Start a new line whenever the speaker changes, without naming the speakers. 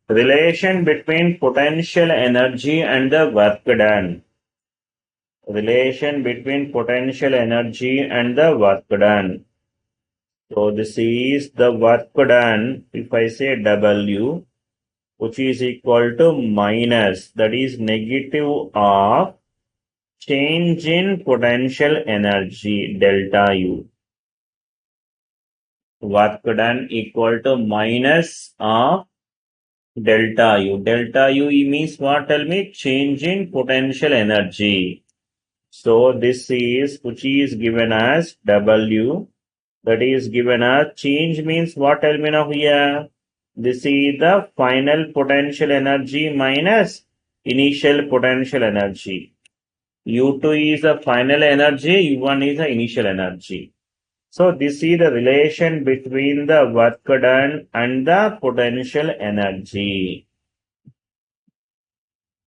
Relation between potential energy and the work done. Relation between potential energy and the work done. So this is the work done, if I say W, which is equal to minus, that is negative of change in potential energy delta U. Work done equal to minus of delta U. Delta U means what? Tell me. Change in potential energy. So this is, which is given as W, that is given as change means what? Tell me now here. This is the final potential energy minus initial potential energy. U2 is the final energy, U1 is the initial energy. So this is the relation between the work done and the potential energy.